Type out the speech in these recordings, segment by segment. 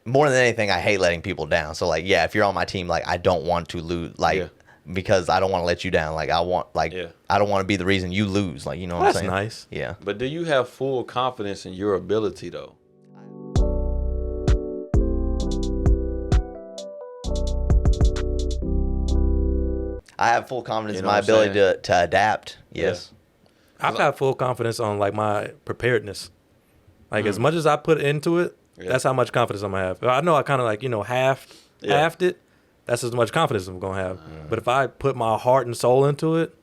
more than anything, I hate letting people down. So like, yeah, if you're on my team, like I don't want to lose, like because I don't want to let you down. Like I want, like I don't want to be the reason you lose. Like you know what I'm saying? That's nice. Yeah. But do you have full confidence in your ability though? I have full confidence in my ability to adapt. Yes. I've got full confidence on like my preparedness. Like as much as I put into it, that's how much confidence I'm gonna have. I know I kind of like, you know, halved it. That's as much confidence I'm gonna have. But if I put my heart and soul into it,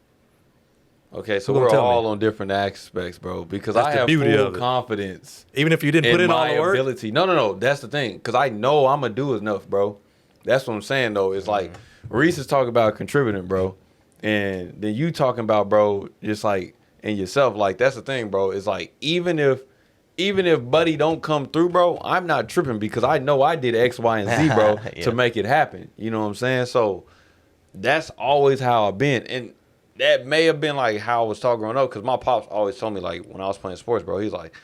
okay, so we're all on different aspects, bro. Because I have full confidence, even if you didn't put in all the work. Ability. No. That's the thing. Because I know I'm gonna do enough, bro. That's what I'm saying, though. It's like Reece is talking about contributing, bro, and then you talking about, bro, just like in yourself. Like that's the thing, bro. It's like even if Buddy don't come through, bro, I'm not tripping because I know I did X, Y, and Z, bro, to make it happen. You know what I'm saying? So that's always how I've been. And that may have been like how I was taught growing up because my pops always told me, like, when I was playing sports, bro, he's like,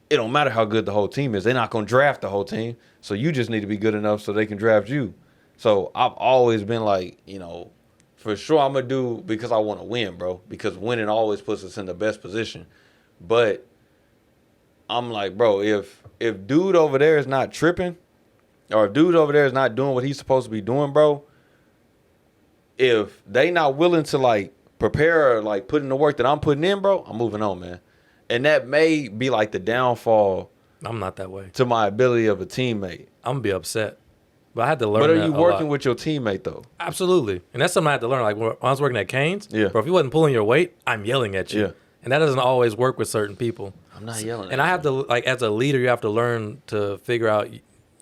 it don't matter how good the whole team is. They're not going to draft the whole team. So you just need to be good enough so they can draft you. So I've always been like, you know, for sure I'm going to do because I want to win, bro, because winning always puts us in the best position. But I'm like, bro, if dude over there is not tripping, or if dude over there is not doing what he's supposed to be doing, bro, if they not willing to like prepare or like put in the work that I'm putting in, bro, I'm moving on, man. And that may be like the downfall. I'm not that way. To my ability of a teammate. I'm gonna be upset. But I had to learn. But are you working with your teammate though? Absolutely. And that's something I had to learn. Like when I was working at Cane's, bro, if you wasn't pulling your weight, I'm yelling at you. Yeah. And that doesn't always work with certain people. I'm not yelling at you. And I have to, like, as a leader, you have to learn to figure out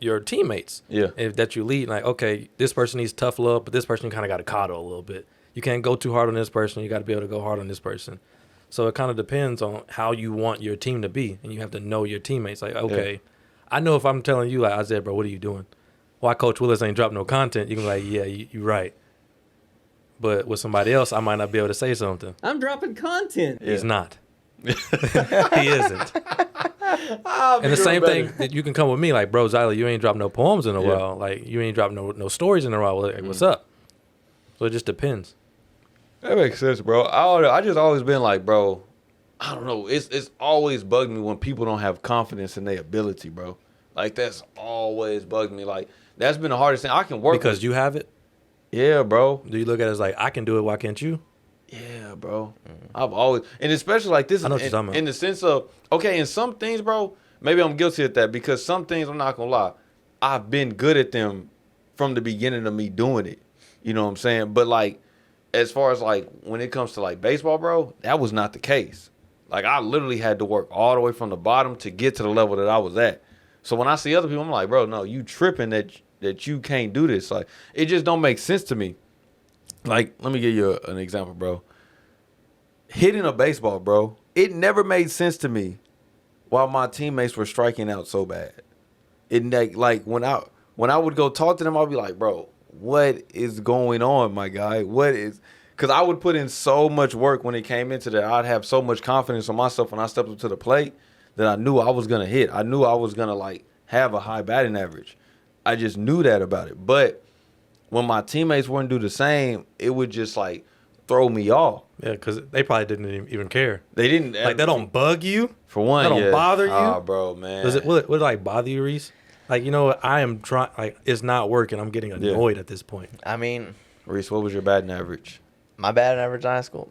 your teammates. Yeah. That you lead. Like, okay, this person needs tough love, but this person you kind of got to coddle a little bit. You can't go too hard on this person. You got to be able to go hard on this person. So it kind of depends on how you want your team to be. And you have to know your teammates. Like, okay, I know if I'm telling you, like, Isaiah, bro, what are you doing? Why Coach Williz ain't dropped no content? You can be like, yeah, you're right. But with somebody else, I might not be able to say something. I'm dropping content. He's not. He isn't. And the same thing that you can come with me, like, bro, Zyler, you ain't dropped no poems in a while. Like, you ain't dropped no stories in a while. Like, what's up? So it just depends. That makes sense, bro. I just always been like, bro, I don't know. It's always bugged me when people don't have confidence in their ability, bro. Like, that's always bugged me. Like, that's been the hardest thing. I can work because you have it. Yeah, bro. Do you look at it as like, I can do it, why can't you? Yeah, bro. I've always, and especially like this, in the sense of, okay, in some things, bro, maybe I'm guilty of that because some things, I'm not gonna lie, I've been good at them from the beginning of me doing it. You know what I'm saying? But like, as far as like when it comes to like baseball, bro, that was not the case. Like I literally had to work all the way from the bottom to get to the level that I was at. So when I see other people, I'm like, bro, no, you tripping that you can't do this. Like, it just don't make sense to me. Like, let me give you an example, bro. Hitting a baseball, bro, it never made sense to me while my teammates were striking out so bad. It like when I would go talk to them, I'd be like, bro, what is going on, my guy? What is? Because I would put in so much work when it came into that. I'd have so much confidence in myself when I stepped up to the plate that I knew I was gonna hit. I knew I was gonna like have a high batting average. I just knew that about it. But when my teammates wouldn't do the same, it would just like throw me off. Yeah, because they probably didn't even care. They didn't. Like, that don't bug you? For one, that don't bother you? Oh, bro, man. Would it like bother you, Reece? Like, you know, I am trying, like, it's not working. I'm getting annoyed at this point. I mean, Reece, what was your batting average? My batting average in high school?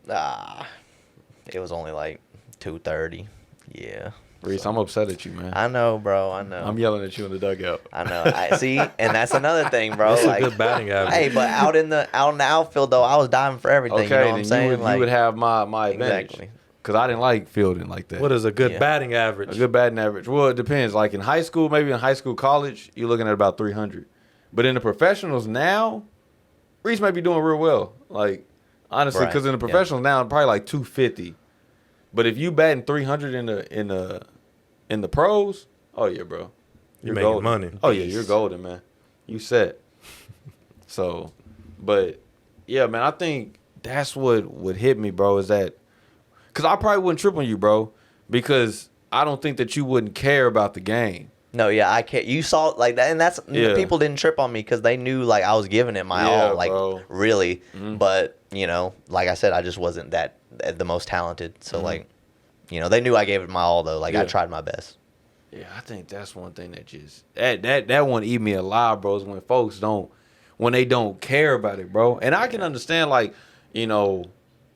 It was only like 230. Yeah. Reece, I'm upset at you, man. I know, bro. I know. I'm yelling at you in the dugout. I know. I see, and that's another thing, bro. That's like, a good batting average. Hey, but out in the outfield though, I was diving for everything. Okay, you know what I'm saying? You would have my advantage. Exactly. Because I didn't like fielding like that. What is a good batting average? A good batting average. Well, it depends. Like in high school, maybe in high school, college, you're looking at about 300. But in the professionals now, Reece might be doing real well. Like, honestly, because in the professionals now, probably like 250. But if you batting 300 in the pros, oh yeah, bro, you're making golden. Money. Oh yeah, you're golden, man. You set. So, but yeah, man, I think that's what would hit me, bro. Is that because I probably wouldn't trip on you, bro, because I don't think that you wouldn't care about the game. No, yeah, I can't. You saw like that, and that's people didn't trip on me because they knew like I was giving it my all, like really. But you know, like I said, I just wasn't that the most talented. So like, you know, they knew I gave it my all though. Like I tried my best. Yeah, I think that's one thing that just that one eat me alive, bro. Is when folks when they don't care about it, bro. And I can understand, like, you know,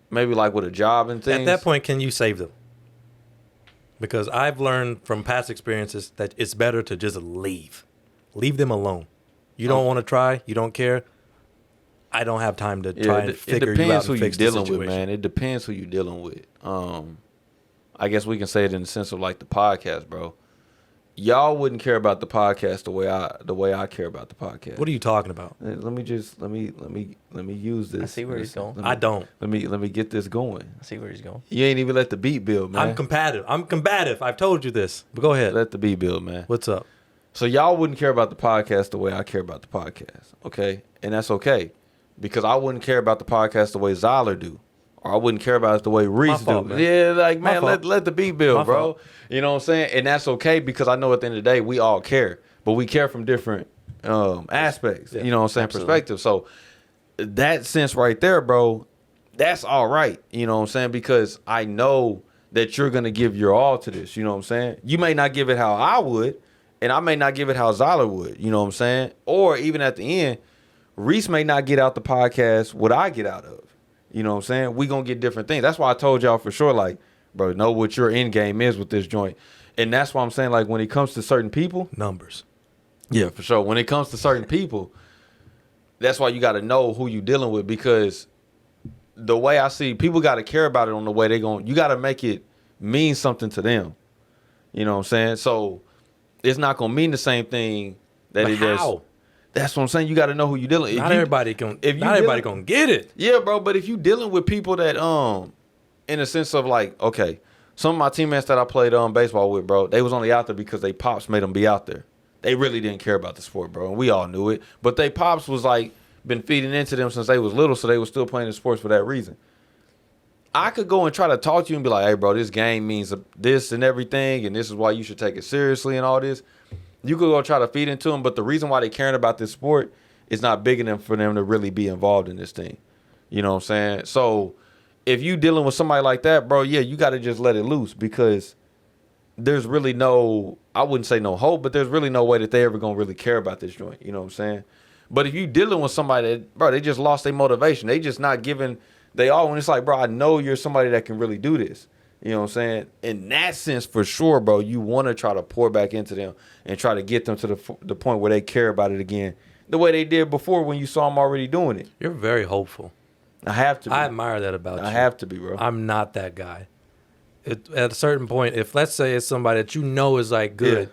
maybe like with a job and things. At that point, can you save them? Because I've learned from past experiences that it's better to just leave them alone. You don't want to try, you don't care. I don't have time to try and figure you out and fix the situation. It depends who you're dealing with, man. It depends who you're dealing with. I guess we can say it in the sense of like the podcast, bro. Y'all wouldn't care about the podcast the way I care about the podcast. What are you talking about? Let me use this. I see where he's going. I don't. Let me get this going. I see where he's going. You ain't even let the beat build, man. I'm combative. I've told you this. But go ahead. Let the beat build, man. What's up? So y'all wouldn't care about the podcast the way I care about the podcast, okay? And that's okay, because I wouldn't care about the podcast the way Zyler do. Or I wouldn't care about it the way Reece do. Man. Yeah, like, man, let the beat build, bro. Fault. You know what I'm saying? And that's okay, because I know at the end of the day, we all care. But we care from different aspects. Yeah, you know what I'm saying? Absolutely. Perspective. So that sense right there, bro, that's all right. You know what I'm saying? Because I know that you're going to give your all to this. You know what I'm saying? You may not give it how I would, and I may not give it how Zyler would. You know what I'm saying? Or even at the end, Reece may not get out the podcast what I get out of. You know what I'm saying? We gonna get different things. That's why I told y'all for sure, like, bro, know what your end game is with this joint. And that's why I'm saying, like, when it comes to certain people. Numbers. Yeah, for sure. When it comes to certain people, that's why you got to know who you dealing with, because the way I see, people got to care about it on the way they going. You got to make it mean something to them. You know what I'm saying? So it's not going to mean the same thing that it does. That's what I'm saying. You got to know who you're dealing with. Not everybody gonna get it. Yeah, bro. But if you dealing with people that in a sense of like, okay, some of my teammates that I played baseball with, bro, they was only out there because they pops made them be out there. They really didn't care about the sport, bro, and we all knew it. But they pops was like been feeding into them since they was little, so they was still playing the sports for that reason. I could go and try to talk to you and be like, hey, bro, this game means this and everything, and this is why you should take it seriously and all this. You could go try to feed into them, but the reason why they caring about this sport is not big enough for them to really be involved in this thing. You know what I'm saying? So if you dealing with somebody like that, bro, yeah, you got to just let it loose, because there's really no, I wouldn't say no hope, but there's really no way that they ever going to really care about this joint. You know what I'm saying? But if you dealing with somebody that, bro, they just lost their motivation. They just not giving they all, when it's like, bro, I know you're somebody that can really do this. You know what I'm saying? In that sense, for sure, bro, you want to try to pour back into them and try to get them to the point where they care about it again, the way they did before when you saw them already doing it. You're very hopeful. I have to be. I admire that about you. I have to be, bro. I'm not that guy. At a certain point, if let's say it's somebody that you know is like good,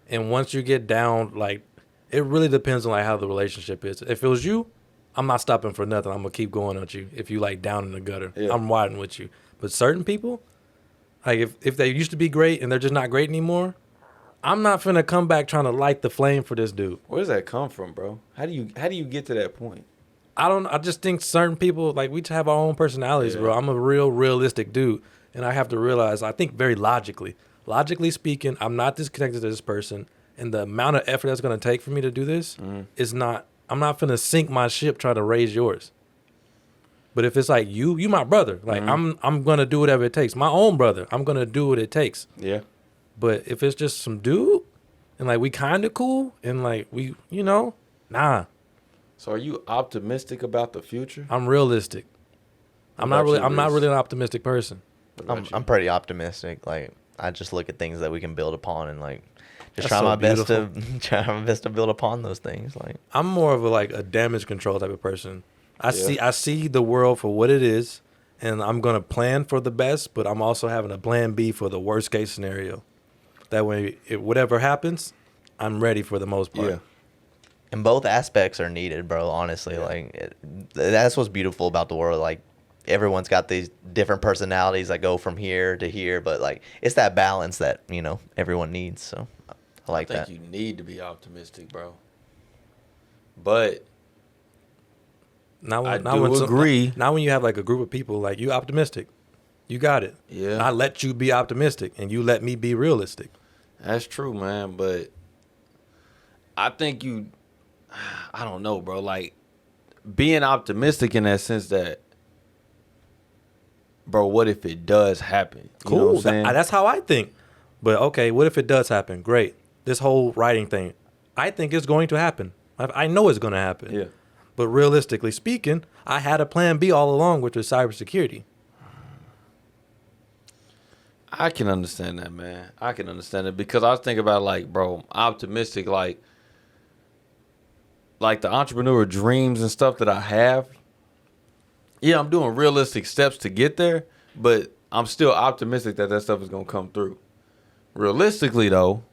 and once you get down, like, it really depends on like how the relationship is. If it was you, I'm not stopping for nothing. I'm gonna keep going at you. If you like down in the gutter, I'm riding with you. But certain people, like if they used to be great and they're just not great anymore, I'm not finna come back trying to light the flame for this dude. Where does that come from, bro? How do you get to that point? I just think certain people, like, we have our own personalities, bro. I'm a realistic dude, and I have to realize, I think very logically speaking, I'm not disconnected to this person, and the amount of effort that's going to take for me to do this is not, I'm not finna sink my ship trying to raise yours. But if it's like you my brother, like, I'm going to do whatever it takes. My own brother, I'm going to do what it takes. Yeah. But if it's just some dude, and like we kind of cool, and like we, nah. So are you optimistic about the future? I'm realistic. I'm not really an optimistic person. I'm pretty optimistic. Like, I just look at things that we can build upon, and like just That's try so my beautiful. try my best to build upon those things. Like, I'm more of a damage control type of person. I see the world for what it is, and I'm gonna plan for the best, but I'm also having a plan B for the worst case scenario. That way, if whatever happens, I'm ready for the most part. Yeah. And both aspects are needed, bro. Honestly, that's what's beautiful about the world. Like, everyone's got these different personalities that go from here to here, but like, it's that balance that everyone needs. So I like that. I think you need to be optimistic, bro. But I agree. Now when you have like a group of people, like, you optimistic, you got it. Yeah. And I let you be optimistic, and you let me be realistic. That's true, man. But I think I don't know, bro. Like, being optimistic in that sense that, bro, what if it does happen? You cool. know what I'm saying? That's how I think. But okay, what if it does happen? Great. This whole writing thing, I think it's going to happen. I know it's going to happen. Yeah. But realistically speaking, I had a plan B all along, which was cybersecurity. I can understand that, man. I can understand it because I was thinking about, like, bro, optimistic, like the entrepreneur dreams and stuff that I have. Yeah, I'm doing realistic steps to get there, but I'm still optimistic that stuff is going to come through. Realistically, though,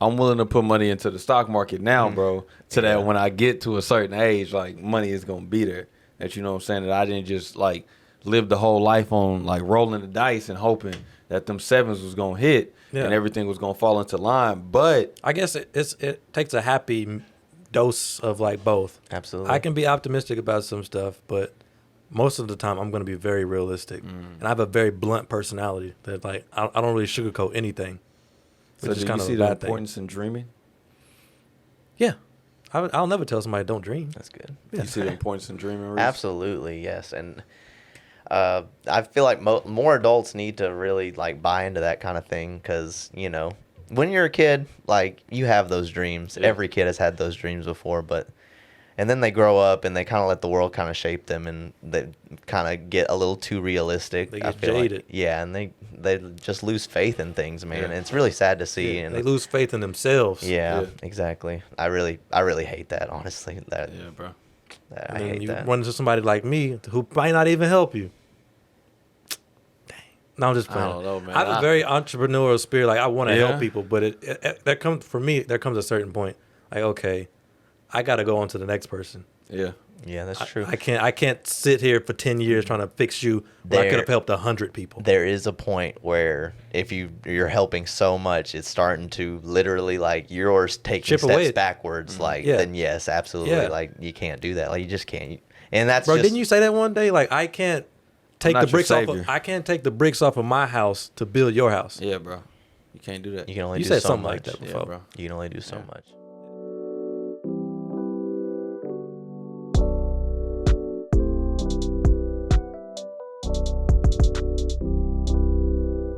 I'm willing to put money into the stock market now, bro, that when I get to a certain age, like, money is going to be there. That, you know what I'm saying, that I didn't just, like, live the whole life on, like, rolling the dice and hoping that them sevens was going to hit and everything was going to fall into line. But I guess it takes a happy dose of, like, both. Absolutely. I can be optimistic about some stuff, but most of the time I'm going to be very realistic. And I have a very blunt personality that, like, I don't really sugarcoat anything. So do you see the importance in dreaming? Yeah. I'll never tell somebody don't dream. That's good. You see the importance in dreaming, Reece? Absolutely, yes. And I feel like more adults need to really, like, buy into that kind of thing because, you know, when you're a kid, like, you have those dreams. Yeah. Every kid has had those dreams before, and then they grow up and they kind of let the world kind of shape them and they kind of get a little too realistic. They get jaded. Like, yeah, and they just lose faith in things, man. And it's really sad to see. Yeah, and they lose faith in themselves. Yeah, exactly. I really hate that, honestly. Yeah, bro. I hate that. You run into somebody like me who might not even help you. Dang. No, I'm just playing. I don't know, man. I have a very entrepreneurial spirit. Like, I want to help people, but there comes a certain point. Like, okay, I got to go on to the next person. Yeah. Yeah, that's true. I can't sit here for 10 years trying to fix you when I could have helped 100 people. There is a point where if you're helping so much, it's starting to literally, like, you're taking steps backwards. Like, then yes, absolutely. Yeah. Like, you can't do that. Like, you just can't. And that's Bro, didn't you say that one day? Like, I can't take the bricks off of my house to build your house. Yeah, bro. You can't do that. You can only do so something much. Like that before. Yeah, bro. You can only do so much.